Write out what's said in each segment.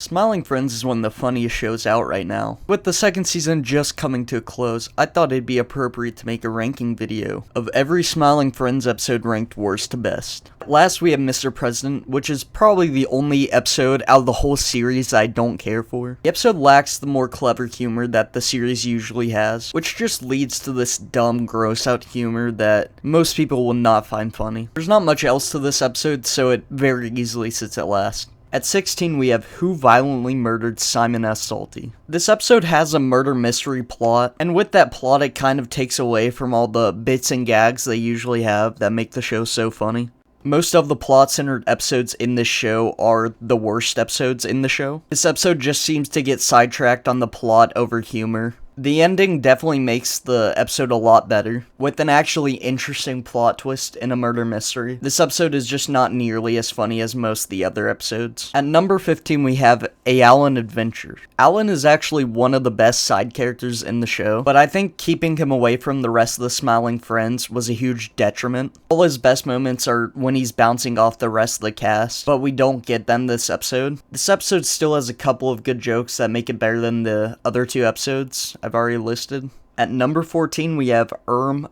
Smiling Friends is one of the funniest shows out right now. With the second season just coming to a close, I thought it'd be appropriate to make a ranking video of every Smiling Friends episode ranked worst to best. Last we have Mr. President, which is probably the only episode out of the whole series that I don't care for. The episode lacks the more clever humor that the series usually has, which just leads to this dumb, gross out humor that most people will not find funny. There's not much else to this episode, so it very easily sits at last. At 16, we have Who Violently Murdered Simon S. Salty. This episode has a murder mystery plot, and with that plot, it kind of takes away from all the bits and gags they usually have that make the show so funny. Most of the plot-centered episodes in this show are the worst episodes in the show. This episode just seems to get sidetracked on the plot over humor. The ending definitely makes the episode a lot better, with an actually interesting plot twist and a murder mystery. This episode is just not nearly as funny as most of the other episodes. At number 15, we have A Alan Adventure. Alan is actually one of the best side characters in the show, but I think keeping him away from the rest of the Smiling Friends was a huge detriment. All his best moments are when he's bouncing off the rest of the cast, but we don't get them this episode. This episode still has a couple of good jokes that make it better than the other two episodes I've already listed. At number 14, we have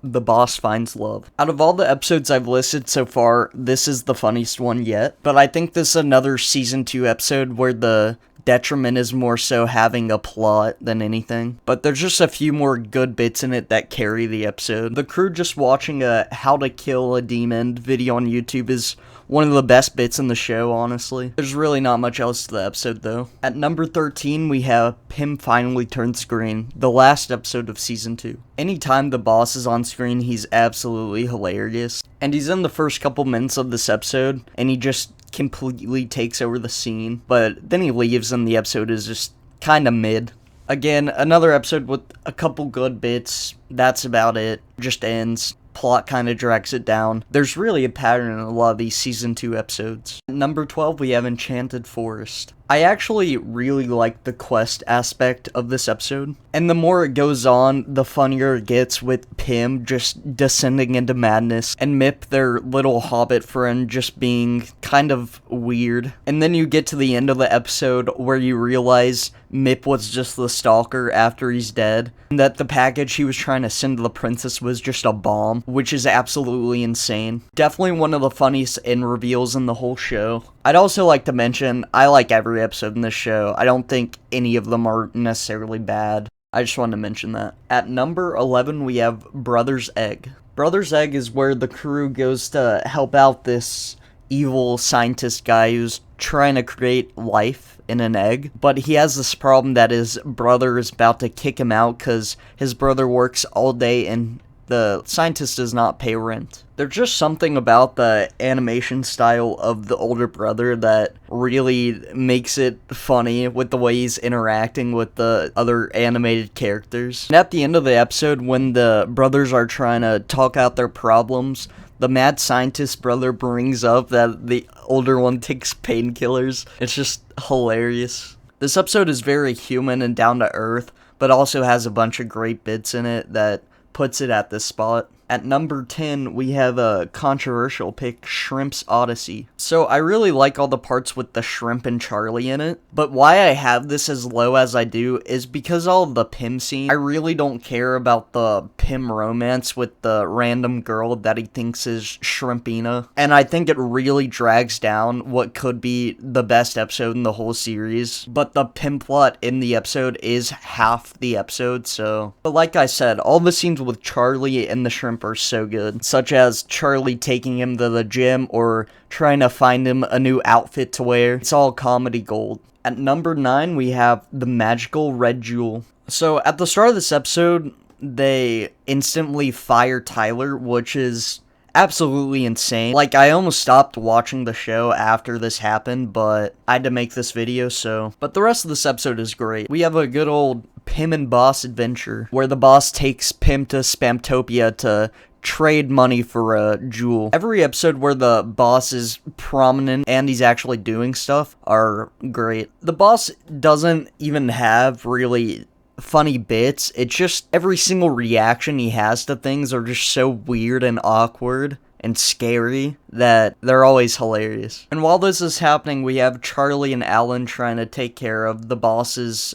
The Boss Finds Love. Out of all the episodes I've listed so far, this is the funniest one yet, but I think this is another season 2 episode where the detriment is more so having a plot than anything. But there's just a few more good bits in it that carry the episode. The crew just watching a How to Kill a Demon video on YouTube is one of the best bits in the show, honestly. There's really not much else to the episode, though. At number 13, we have Pim Finally Turns Green, the last episode of Season 2. Anytime the boss is on screen, he's absolutely hilarious. And he's in the first couple minutes of this episode, and he just completely takes over the scene. But then he leaves, and the episode is just kinda mid. Again, another episode with a couple good bits. That's about it. Just ends. Plot kind of drags it down. There's really a pattern in a lot of these season 2 episodes. At number 12, we have Enchanted Forest. I actually really like the quest aspect of this episode, and the more it goes on, the funnier it gets with Pim just descending into madness, and Mip, their little hobbit friend, just being kind of weird. And then you get to the end of the episode where you realize Mip was just the stalker after he's dead, and that the package he was trying to send to the princess was just a bomb, which is absolutely insane. Definitely one of the funniest end reveals in the whole show. I'd also like to mention, I like every episode in this show. I don't think any of them are necessarily bad. I just wanted to mention that. At number 11, we have Brother's Egg. Brother's Egg is where the crew goes to help out this evil scientist guy who's trying to create life in an egg, but he has this problem that his brother is about to kick him out because his brother works all day and the scientist does not pay rent. There's just something about the animation style of the older brother that really makes it funny with the way he's interacting with the other animated characters. And at the end of the episode, when the brothers are trying to talk out their problems, the mad scientist brother brings up that the older one takes painkillers. It's just hilarious. This episode is very human and down to earth, but also has a bunch of great bits in it that puts it at this spot. At number 10, we have a controversial pick, Shrimp's Odyssey. So I really like all the parts with the shrimp and Charlie in it, but why I have this as low as I do is because all of the Pim scene. I really don't care about the Pim romance with the random girl that he thinks is Shrimpina, and I think it really drags down what could be the best episode in the whole series, but the Pim plot in the episode is half the episode, so. But like I said, all the scenes with Charlie and the shrimp are so good, such as Charlie taking him to the gym or trying to find him a new outfit to wear. It's all comedy gold. At number 9, we have The Magical Red Jewel. So at the start of this episode, they instantly fire Tyler, which is absolutely insane. Like, I almost stopped watching the show after this happened, but I had to make this video, so. But the rest of this episode is great. We have a good old Pim and Boss adventure, where the boss takes Pim to Spamtopia to trade money for a jewel. Every episode where the boss is prominent and he's actually doing stuff are great. The boss doesn't even have really funny bits. It's just every single reaction he has to things are just so weird and awkward. and scary that they're always hilarious. And while this is happening, we have Charlie and Alan trying to take care of the boss's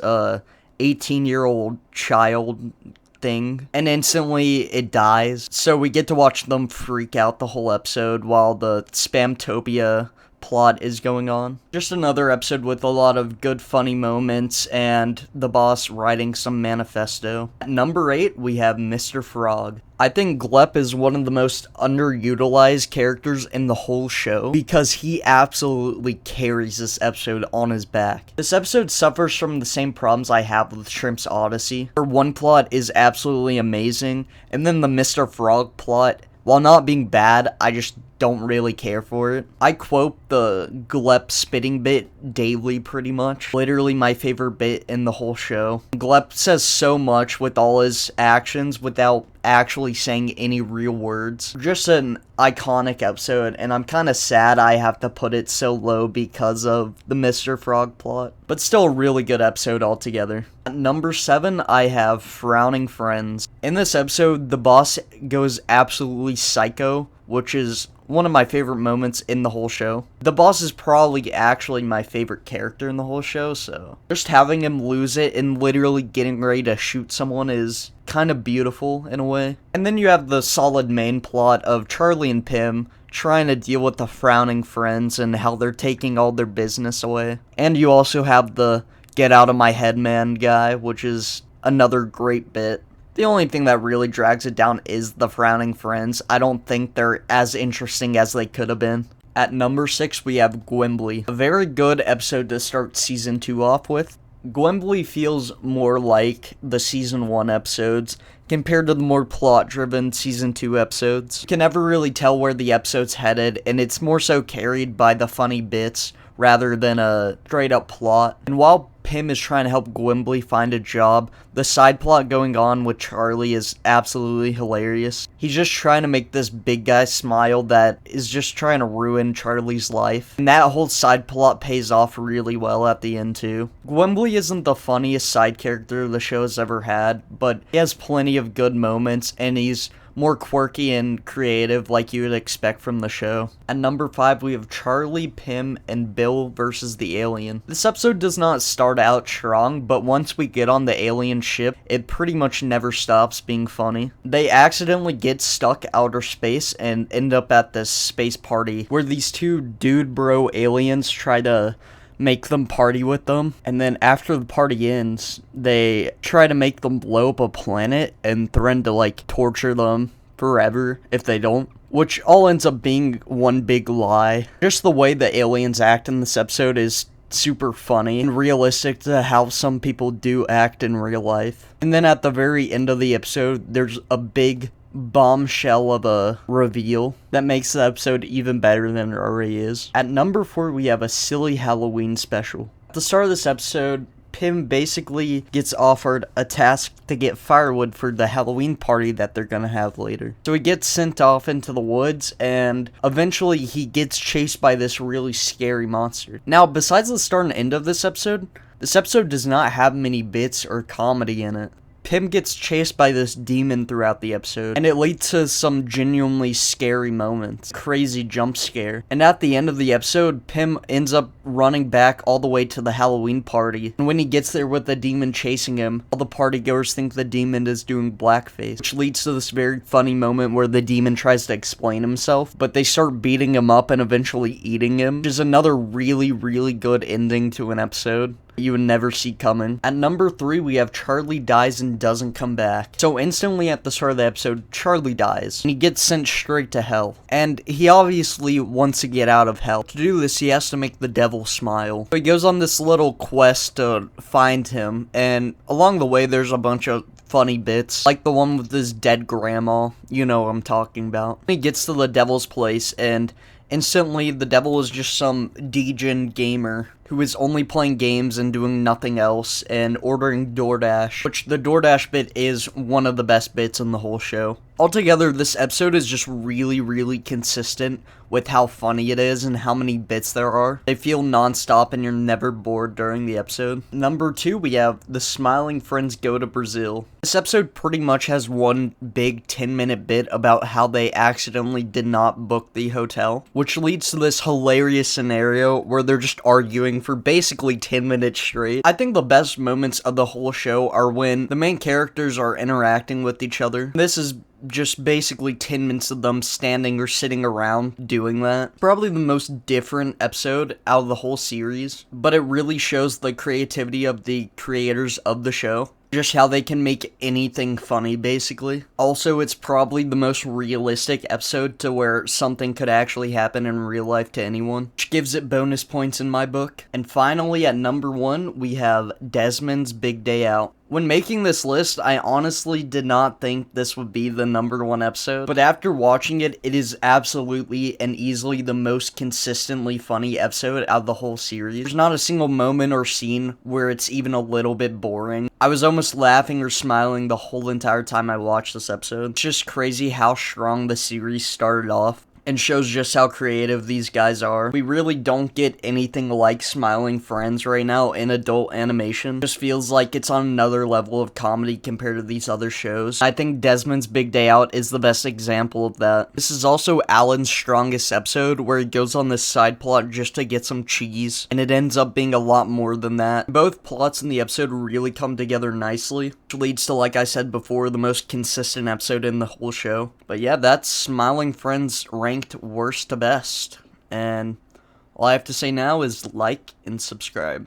18-year-old child thing, and instantly it dies. So we get to watch them freak out the whole episode while the Spamtopia plot is going on. Just another episode with a lot of good funny moments and the boss writing some manifesto. At number 8, we have Mr. Frog. I think Glep is one of the most underutilized characters in the whole show because he absolutely carries this episode on his back. This episode suffers from the same problems I have with Shrimp's Odyssey. Her one plot is absolutely amazing, and then the Mr. Frog plot, while not being bad, I just don't really care for it. I quote the Glep spitting bit daily pretty much. Literally my favorite bit in the whole show. Glep says so much with all his actions without actually saying any real words. Just an iconic episode, and I'm kind of sad I have to put it so low because of the Mr. Frog plot. But still a really good episode altogether. At number 7, I have Frowning Friends. In this episode, the boss goes absolutely psycho, which is one of my favorite moments in the whole show. The boss is probably actually my favorite character in the whole show, so just having him lose it and literally getting ready to shoot someone is kind of beautiful in a way. And then you have the solid main plot of Charlie and Pim trying to deal with the frowning friends and how they're taking all their business away. And you also have the get out of my head man guy, which is another great bit. The only thing that really drags it down is the frowning friends. I don't think they're as interesting as they could have been. At number 6, we have Gwimbly. A very good episode to start Season 2 off with. Gwimbly feels more like the Season 1 episodes compared to the more plot-driven Season 2 episodes. You can never really tell where the episode's headed, and it's more so carried by the funny bits rather than a straight-up plot. And while Pim is trying to help Gwimbly find a job, the side plot going on with Charlie is absolutely hilarious. He's just trying to make this big guy smile that is just trying to ruin Charlie's life. And that whole side plot pays off really well at the end too. Gwimbly isn't the funniest side character the show has ever had, but he has plenty of good moments, and he's more quirky and creative like you would expect from the show. At number 5, we have Charlie, Pim, and Bill versus the alien. This episode does not start out strong, but once we get on the alien ship, it pretty much never stops being funny. They accidentally get stuck outer space and end up at this space party where these two dude bro aliens try to make them party with them, and then after the party ends, they try to make them blow up a planet and threaten to like torture them forever if they don't, which all ends up being one big lie. Just the way the aliens act in this episode is super funny and realistic to how some people do act in real life. And then at the very end of the episode, there's a big bombshell of a reveal that makes the episode even better than it already is. At number 4, we have a silly Halloween special. At the start of this episode, Pim basically gets offered a task to get firewood for the Halloween party that they're gonna have later. So he gets sent off into the woods, and eventually he gets chased by this really scary monster. Now, besides the start and end of this episode does not have many bits or comedy in it. Pim gets chased by this demon throughout the episode, and it leads to some genuinely scary moments. Crazy jump scare. And at the end of the episode, Pim ends up running back all the way to the Halloween party. And when he gets there with the demon chasing him, all the partygoers think the demon is doing blackface, which leads to this very funny moment where the demon tries to explain himself, but they start beating him up and eventually eating him, which is another really, really good ending to an episode you would never see coming. At number 3, we have Charlie dies and doesn't come back. So instantly at the start of the episode, Charlie dies, and he gets sent straight to hell. And he obviously wants to get out of hell. To do this, he has to make the devil smile. So he goes on this little quest to find him, and along the way, there's a bunch of funny bits, like the one with his dead grandma. You know what I'm talking about. He gets to the devil's place, and instantly, the devil is just some degen gamer who is only playing games and doing nothing else and ordering DoorDash, which the DoorDash bit is one of the best bits in the whole show. Altogether, this episode is just really, really consistent with how funny it is and how many bits there are. They feel non-stop and you're never bored during the episode. Number 2, we have The Smiling Friends Go to Brazil. This episode pretty much has one big 10-minute bit about how they accidentally did not book the hotel, which leads to this hilarious scenario where they're just arguing for basically 10 minutes straight. I think the best moments of the whole show are when the main characters are interacting with each other. This is just basically 10 minutes of them standing or sitting around doing that. Probably the most different episode out of the whole series, but it really shows the creativity of the creators of the show. Just how they can make anything funny, basically. Also, it's probably the most realistic episode to where something could actually happen in real life to anyone, which gives it bonus points in my book. And finally, at number 1, we have Desmond's Big Day Out. When making this list, I honestly did not think this would be the number 1 episode, but after watching it, it is absolutely and easily the most consistently funny episode out of the whole series. There's not a single moment or scene where it's even a little bit boring. I was almost laughing or smiling the whole entire time I watched this episode. It's just crazy how strong the series started off, and shows just how creative these guys are. We really don't get anything like Smiling Friends right now in adult animation. It just feels like it's on another level of comedy compared to these other shows. I think Desmond's Big Day Out is the best example of that. This is also Alan's strongest episode, where he goes on this side plot just to get some cheese, and it ends up being a lot more than that. Both plots in the episode really come together nicely, which leads to, like I said before, the most consistent episode in the whole show. But yeah, that's Smiling Friends ranked worst to best, and all I have to say now is like and subscribe.